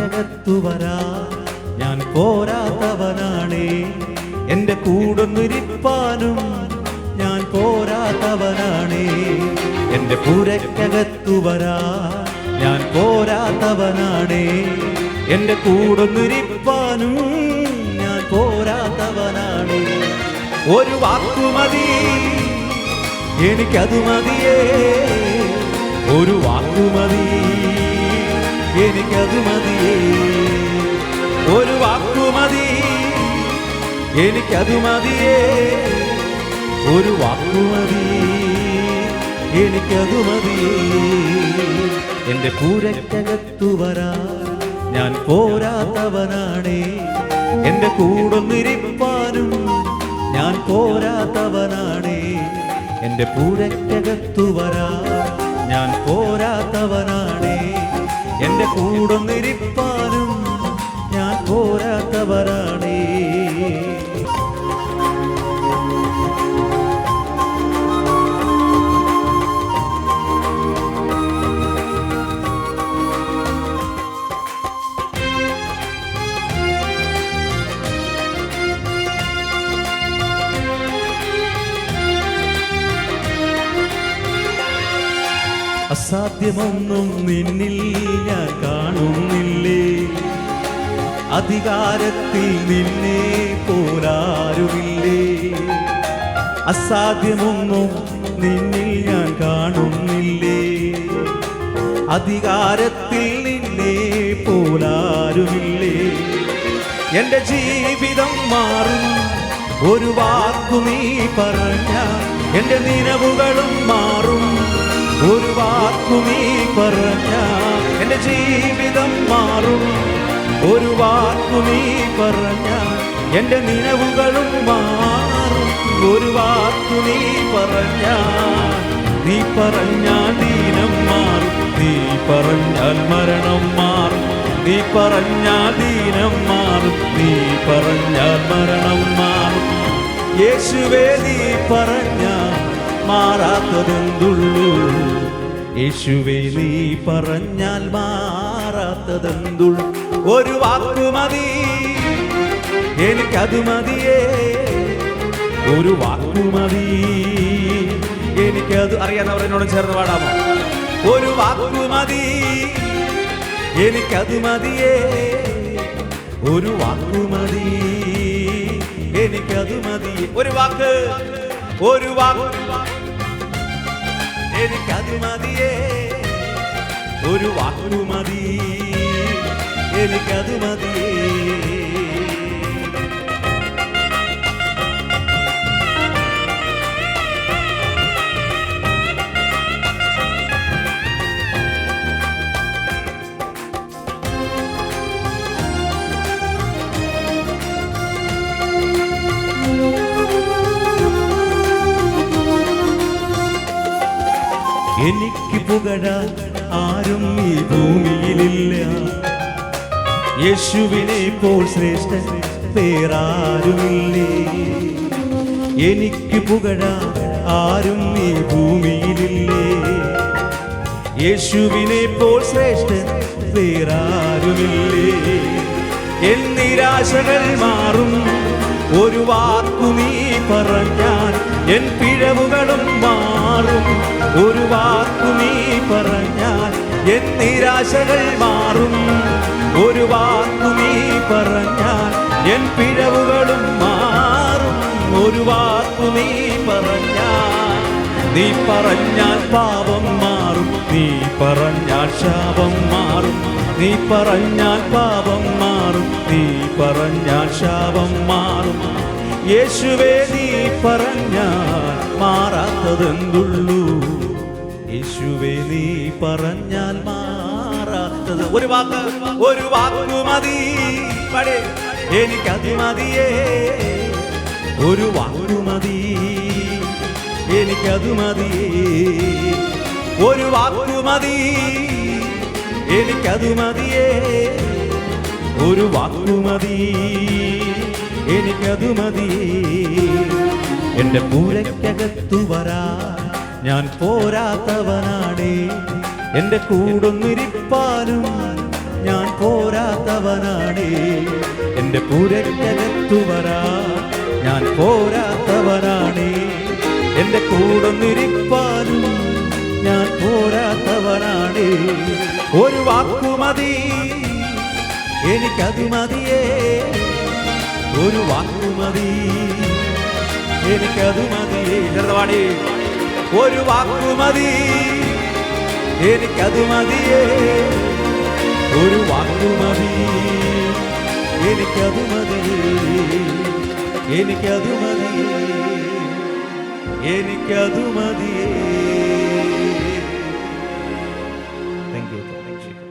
പൂരക്കകത്തു വരാ ഞാൻ പോരാത്തവനാണേ, എന്റെ കൂടൊന്നിരിപ്പാനും ഞാൻ പോരാത്തവനാണേ. എന്റെ പൂരക്കകത്തു വരാ ഞാൻ പോരാത്തവനാണേ, എന്റെ കൂടൊന്നിരിപ്പാനും ഞാൻ പോരാത്തവനാണേ. ഒരു വാക്കുമതി എനിക്കതു മതിയേ, ഒരു വാക്കുമതി എനിക്കതു മതിയേ, ഒരു വാക്കുമതി എനിക്കതു മതിയേ, ഒരു വാക്കുമതി എനിക്കതു മതിയേ. എന്റെ പൂരക്കകത്തു വരാ ഞാൻ പോരാത്തവനാണേ, എന്റെ കൂടൊന്നിരിപ്പാനും ഞാൻ പോരാത്തവനാണേ. എന്റെ പൂരക്കകത്തു വരാ ഞാൻ പോരാത്തവനാണേ, എന്റെ കൂടൊന്നിരിപ്പാനും ഞാൻ പോരാത്തവനാണേ. അസാധ്യമൊന്നും നിന്നിൽ ഞാൻ കാണുന്നില്ലേ, അധികാരത്തിൽ നിന്നെ പോലാരുമില്ലേ. അസാധ്യമൊന്നും നിന്നിൽ ഞാൻ കാണുന്നില്ലേ, അധികാരത്തിൽ നിന്നെ പോലാരുമില്ലേ. എന്റെ ജീവിതം മാറും ഒരു വാക്കു നീ പറഞ്ഞാൽ, എന്റെ നിലവുകളും മാറും ഒരു വാക്കു നീ പറഞ്ഞാൽ. എന്റെ ജീവിതം മാറും ഒരു വാക്കു നീ പറഞ്ഞാൽ, എന്റെ നിലവുകളും മാറും ഒരു വാക്കു നീ പറഞ്ഞാൽ. നീ പറഞ്ഞാൽ ദീനം മാറും, നീ പറഞ്ഞാൽ മരണം മാറും, നീ പറഞ്ഞാൽ ദീനം മാറും, നീ പറഞ്ഞാൽ മരണം മാറും. യേശുവേ നീ പറഞ്ഞാൽ മാറാത്തതെന്തുള്ളൂ, യേശുവേ നീ പറഞ്ഞാൽ മാറാത്തതെന്തുള്ളൂ. ഒരു വാക്കുമതി എനിക്കതു മതിയേ, ഒരു വാക്കുമതി എനിക്കത്. അറിയാവുന്നവരെന്നോട് ചേർന്ന് പാടാമോ? ഒരു വാക്കുമതി എനിക്കതു മതിയേ, ഒരു വാക്കുമതി എനിക്കതു മതിയേ. ഒരു വാക്ക്, ഒരു വാക്ക് എനിക്കതു മതിയേ, ഒരു വാക്കുമതി എനിക്കതു മതിയേ. എനിക്ക് പുകഴാൻ ആരും ഈ ഭൂമിയിലില്ല, യേശുവിനെ പോൽ ശ്രേഷ്ഠൻ വേറാരുമില്ലേ. എനിക്ക് പുകഴാൻ ആരും ഈ ഭൂമിയിലില്ലേ, യേശുവിനെ പോൽ ശ്രേഷ്ഠൻ വേറാരുമില്ലേ. എൻ നിരാശകൾ മാറും ഒരു വാക്കു നീ പറഞ്ഞാൽ, എൻ പിഴവുകളും മാറും ഒരു വാക്കു നീ പറഞ്ഞാൽ. എൻ നിരാശകൾ മാറും ഒരു വാക്കു നീ പറഞ്ഞാൽ, എൻ പിഴവുകളും മാറും ഒരു വാക്കു നീ പറഞ്ഞാൽ. നീ പറഞ്ഞാൽ പാപം മാറും, നീ പറഞ്ഞാൽ ശാപം മാറും, നീ പറഞ്ഞാൽ പാപം മാറും, നീ പറഞ്ഞാൽ ശാപം മാറും. യേശുവേ നീ പറഞ്ഞാൽ മാറാത്തതെന്തുള്ളൂ, യേശുവേ നീ പറഞ്ഞാൽ മാറാത്തത്. ഒരു വാക്ക്, ഒരു വാക്കു മതി എനിക്കത് മതിയേ, ഒരു വാക്കു മതി എനിക്കത് മതിയേ, ഒരു വാക്കു മതി എനിക്കത് മതിയേ, ഒരു വാക്കു മതി എനിക്കത് മതിയേ. എന്റെ പൂരക്കകത്തു വരാ ഞാൻ പോരാത്തവനാണേ, എന്റെ കൂടൊന്നിരിപ്പാനും ഞാൻ പോരാത്തവനാണേ. എൻ്റെ പുരയ്ക്കകത്തു വരാൻ ഞാൻ പോരാത്തവനാണേ. എൻ്റെ കൂടൊന്നിരിപ്പാനും ഞാൻ പോരാത്തവനാണേ. ഒരു വാക്കുമതി എനിക്കത് മതിയേ. ഒരു വാക്കുമതി എനിക്കത് മതിയേ. ചെറുതവാടി. ഒരു വാക്കുമതി എനിക്കത് മതിയേ. ഒരു വാക്കുമതി എനിക്കത് മതിയേ. എനിക്കത് മതിയേ. എനിക്കത് മതിയേ.